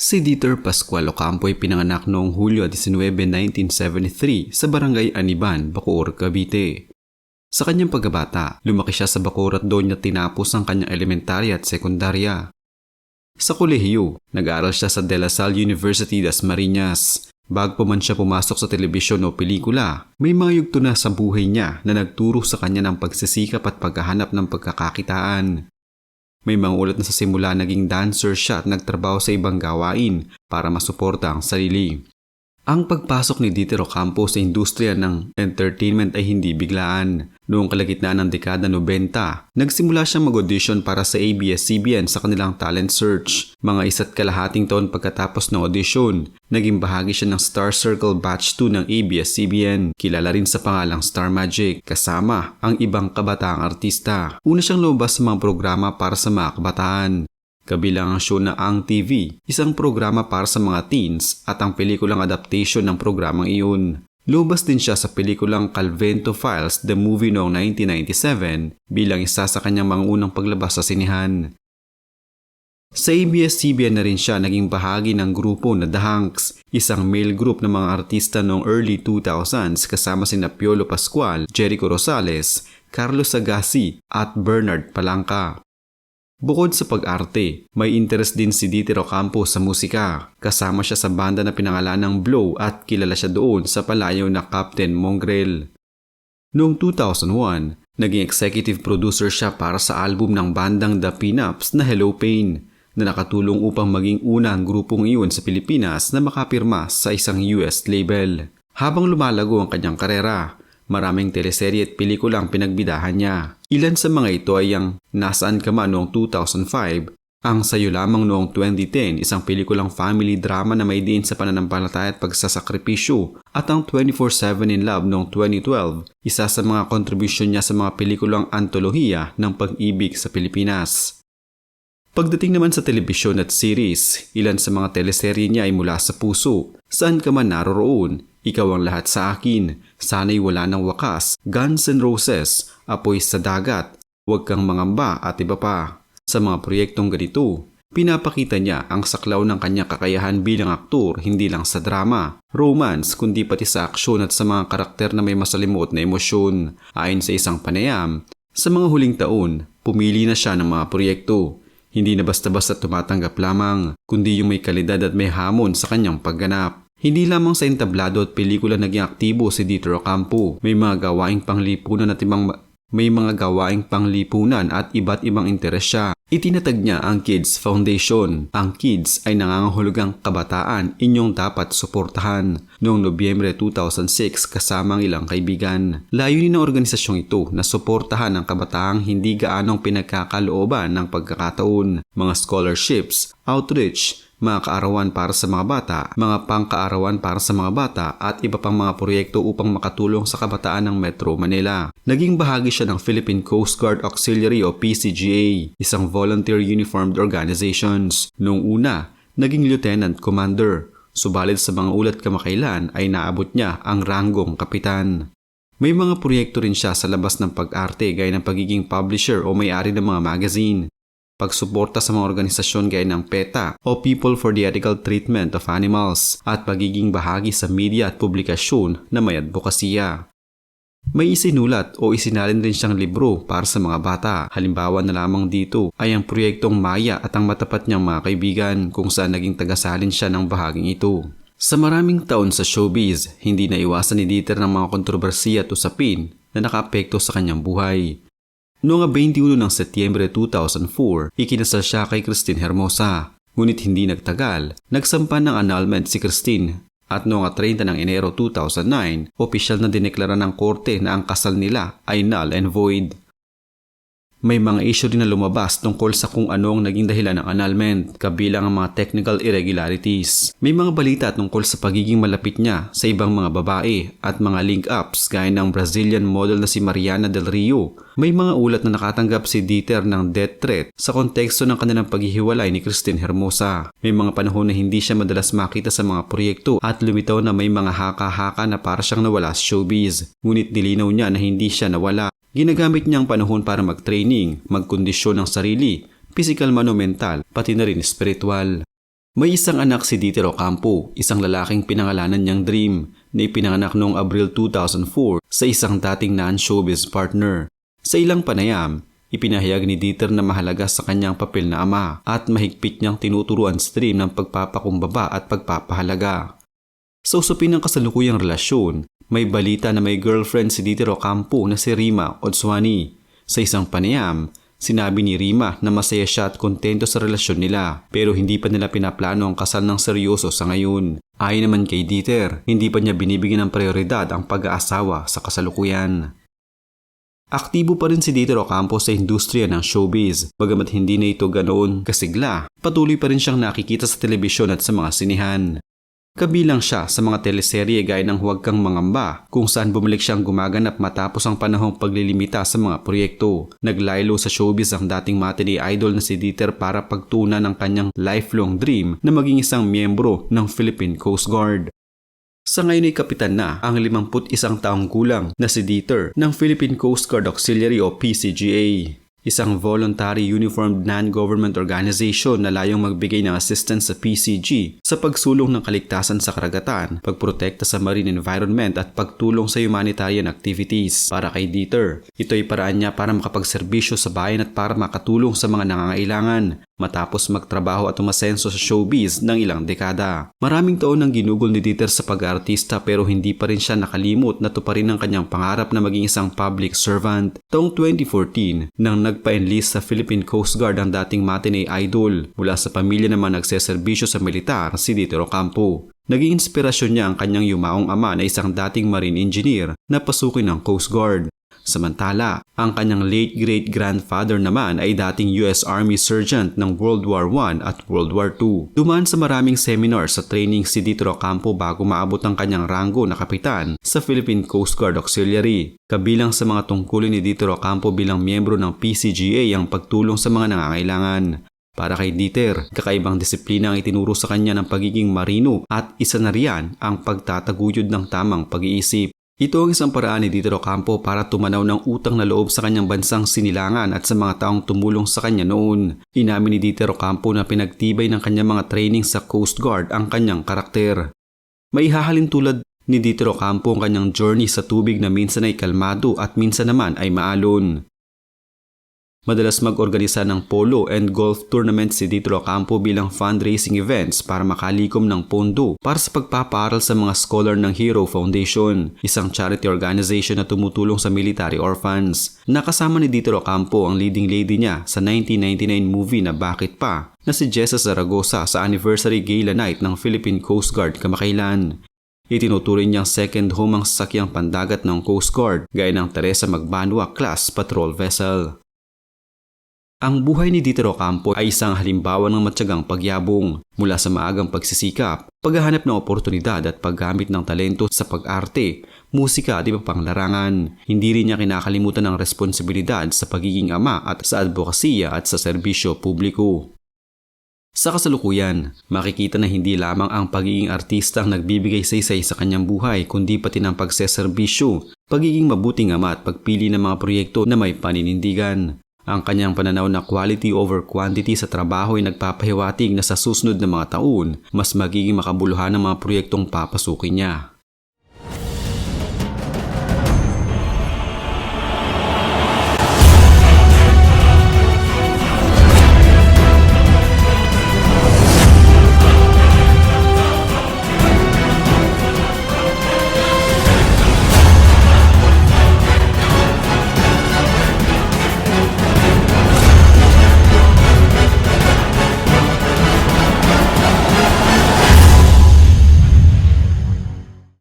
Si Dieter Pascual Ocampo ay pinanganak noong Hulyo 19, 1973 sa Barangay Aniban, Bacoor, Cavite. Sa kanyang pagkabata, lumaki siya sa Bacoor at doon niya tinapos ang kanyang elementarya at sekundarya. Sa kolehiyo, nag-aaral siya sa De La Salle University das Marinas. Bago pa man siya pumasok sa telebisyon o pelikula, may mga yugto na sa buhay niya na nagturo sa kanya ng pagsisikap at paghahanap ng pagkakakitaan. May mga ulat na sa simula naging dancer siya at nagtrabaho sa ibang gawain para masuporta ang sarili. Ang pagpasok ni Dieter Ocampo sa industriya ng entertainment ay hindi biglaan. Noong kalagitnaan ng dekada 90, nagsimula siyang mag-audition para sa ABS-CBN sa kanilang talent search. Mga 1.5 taon pagkatapos ng audition, naging bahagi siya ng Star Circle Batch 2 ng ABS-CBN, kilala rin sa pangalang Star Magic, kasama ang ibang kabataang artista. Una siyang lumabas sa mga programa para sa mga kabataan. Kabilang ang show na Ang TV, isang programa para sa mga teens at ang pelikulang adaptation ng programang iyon. Lumabas din siya sa pelikulang Calvento Files, the movie noong 1997 bilang isa sa kanyang mga unang paglabas sa sinehan. Sa ABS-CBN na rin siya naging bahagi ng grupo na The Hanks, isang male group ng mga artista noong early 2000s kasama sina Piolo Pascual, Jericho Rosales, Carlos Agassi at Bernard Palanca. Bukod sa pag-arte, may interest din si Dieter Ocampo sa musika. Kasama siya sa banda na pinangalan ng Blow at kilala siya doon sa palayaw na Captain Mongrel. Noong 2001, naging executive producer siya para sa album ng bandang The Pinups na Hello Pain, na nakatulong upang maging una ang grupong iyon sa Pilipinas na makapirma sa isang US label. Habang lumalago ang kanyang karera, maraming teleserye at pelikulang pinagbidahan niya. Ilan sa mga ito ay ang Nasaan Ka Man noong 2005, Ang Sayo Lamang noong 2010, isang pelikulang family drama na may diin sa pananampalataya at pagsasakripisyo, at ang 24/7 in Love noong 2012, isa sa mga kontribusyon niya sa mga pelikulang antolohiya ng pag-ibig sa Pilipinas. Pagdating naman sa telebisyon at series, ilan sa mga teleserye niya ay Mula sa Puso, Saan Ka Man Naroroon, Ikaw Ang Lahat sa Akin, Sana'y Wala Nang Wakas, Guns N' Roses, Apoy sa Dagat, Huwag Kang Mangamba at iba pa. Sa mga proyektong ganito, pinapakita niya ang saklaw ng kanyang kakayahan bilang aktor hindi lang sa drama, romance kundi pati sa aksyon at sa mga karakter na may masalimuot na emosyon. Ayon sa isang panayam, sa mga huling taon, pumili na siya ng mga proyekto. Hindi na basta-basta tumatanggap lamang, kundi yung may kalidad at may hamon sa kanyang pagganap. Hindi lamang sa entablado at pelikula naging aktibo si Dieter Ocampo. May mga gawaing panglipunan at iba't ibang interes siya. Itinatag niya ang Kids Foundation. Ang Kids ay nangangahulugang kabataan, inyong dapat suportahan. Noong Nobyembre 2006 kasama ang ilang kaibigan. Layunin ng organisasyong ito na suportahan ang kabataang hindi gaanong pinagkakalooban ng pagkakataon, mga scholarships, outreach, mga kaarawan para sa mga bata, mga pangkaarawan para sa mga bata at iba pang mga proyekto upang makatulong sa kabataan ng Metro Manila. Naging bahagi siya ng Philippine Coast Guard Auxiliary o PCGA, isang volunteer uniformed organizations. Noong una, naging lieutenant commander, subalit sa mga ulat kamakailan ay naabot niya ang ranggong kapitan. May mga proyekto rin siya sa labas ng pag-arte gaya ng pagiging publisher o may-ari ng mga magazine, pagsuporta sa mga organisasyon gaya ng PETA o People for the Ethical Treatment of Animals at pagiging bahagi sa media at publikasyon na may advokasya. May isinulat o isinalin rin siyang libro para sa mga bata. Halimbawa na lamang dito ay ang proyektong Maya at ang matapat niyang mga kaibigan kung saan naging tagasalin siya ng bahaging ito. Sa maraming taon sa showbiz, hindi na iwasan ni Dieter ng mga kontrobersiya at usapin na nakaapekto sa kanyang buhay. Noong 21 ng Setyembre 2004, ikinasal siya kay Christine Hermosa. Ngunit hindi nagtagal, nagsampa ng annulment si Christine. At noong 30 ng Enero 2009, opisyal na dineklara ng korte na ang kasal nila ay null and void. May mga issue din na lumabas tungkol sa kung ano ang naging dahilan ng annulment, kabilang ang mga technical irregularities. May mga balita tungkol sa pagiging malapit niya sa ibang mga babae at mga link-ups gaya ng Brazilian model na si Mariana Del Rio. May mga ulat na nakatanggap si Dieter ng death threat sa konteksto ng kanilang paghihiwalay ni Christine Hermosa. May mga panahon na hindi siya madalas makita sa mga proyekto at lumitaw na may mga haka-haka na para siyang nawala sa showbiz. Ngunit nilinaw niya na hindi siya nawala. Ginagamit niya ang panahon para mag-training, magkondisyon ng sarili, physical man o mental, pati na rin spiritual. May isang anak si Dieter Ocampo, isang lalaking pinangalanan niyang Dream, na ipinanganak noong Abril 2004 sa isang dating non-showbiz partner. Sa ilang panayam, ipinahayag ni Dieter na mahalaga sa kanyang papel na ama at mahigpit niyang tinuturuan si Dream ng pagpapakumbaba at pagpapahalaga. Sa usapin ng kasalukuyang relasyon, may balita na may girlfriend si Dieter Ocampo na si Rima Odswani. Sa isang panayam, sinabi ni Rima na masaya siya at kontento sa relasyon nila pero hindi pa nila pinaplano ang kasal ng seryoso sa ngayon. Ayon naman kay Dieter, hindi pa niya binibigyan ng prioridad ang pag-aasawa sa kasalukuyan. Aktibo pa rin si Dieter Ocampo sa industriya ng showbiz. Bagamat hindi na ito ganoon kasigla, patuloy pa rin siyang nakikita sa telebisyon at sa mga sinihan. Kabilang siya sa mga teleserye gaya ng Huwag Kang Mangamba kung saan bumalik siyang gumaganap matapos ang panahong paglilimita sa mga proyekto. Naglaylo sa showbiz ang dating matinee idol na si Dieter para pagtunan ng kanyang lifelong dream na maging isang miyembro ng Philippine Coast Guard. Sa ngayon ay kapitan na ang 51 taong gulang na si Dieter ng Philippine Coast Guard Auxiliary o PCGA. Isang voluntary uniformed non-government organization na layong magbigay ng assistance sa PCG sa pagsulong ng kaligtasan sa karagatan, pagprotekta sa marine environment at pagtulong sa humanitarian activities. Para kay Dieter, ito ay paraan niya para makapagserbisyo sa bayan at para makatulong sa mga nangangailangan matapos magtrabaho at umasenso sa showbiz ng ilang dekada. Maraming taon nang ginugol ni Dieter sa pag-aartista pero hindi pa rin siya nakalimot na tuparin ang kanyang pangarap na maging isang public servant. Taong 2014, nang nagpa-enlist sa Philippine Coast Guard ang dating matinee idol mula sa pamilya naman nagseserbisyo sa militar si Dieter Ocampo. Naging inspirasyon niya ang kanyang yumaong ama na isang dating marine engineer na pasukin ng Coast Guard. Samantala, ang kanyang late great-grandfather naman ay dating US Army Sergeant ng World War I at World War II. Dumaan sa maraming seminar sa training si Dieter Ocampo bago maabot ang kanyang ranggo na kapitan sa Philippine Coast Guard Auxiliary. Kabilang sa mga tungkulin ni Dieter Ocampo bilang miyembro ng PCGA ang pagtulong sa mga nangangailangan. Para kay Dieter, kakaibang disiplina ang itinuro sa kanya ng pagiging marino at isa na riyan ang pagtataguyod ng tamang pag-iisip. Ito ang isang paraan ni Dieter Ocampo para tumanaw ng utang na loob sa kanyang bansang sinilangan at sa mga taong tumulong sa kanya noon. Inamin ni Dieter Ocampo na pinagtibay ng kanyang mga training sa Coast Guard ang kanyang karakter. May hahalin tulad ni Dieter Ocampo ang kanyang journey sa tubig na minsan ay kalmado at minsan naman ay maalon. Madalas mag-organisa ng polo and golf tournament si Dieter Ocampo bilang fundraising events para makalikom ng pondo para sa pagpapaaral sa mga scholar ng Hero Foundation, isang charity organization na tumutulong sa military orphans. Nakasama ni Dieter Ocampo ang leading lady niya sa 1999 movie na Bakit Pa na si Jessa Zaragoza sa anniversary gala night ng Philippine Coast Guard kamakailan. Itinuturing niyang second home ang sasakyang pandagat ng Coast Guard gaya ng Teresa Magbanwa class patrol vessel. Ang buhay ni Dieter Ocampo ay isang halimbawa ng matyagang pagyabong mula sa maagang pagsisikap, paghahanap ng oportunidad at paggamit ng talento sa pag-arte, musika at iba pang larangan. Hindi rin niya kinakalimutan ang responsibilidad sa pagiging ama at sa advokasya at sa serbisyo publiko. Sa kasalukuyan, makikita na hindi lamang ang pagiging artista ang nagbibigay saysay sa kanyang buhay kundi pati ng pagseserbisyo, pagiging mabuting ama at pagpili ng mga proyekto na may paninindigan. Ang kanyang pananaw na quality over quantity sa trabaho ay nagpapahiwatig na sa susunod na mga taon, mas magiging makabuluhan ang mga proyektong papasukin niya.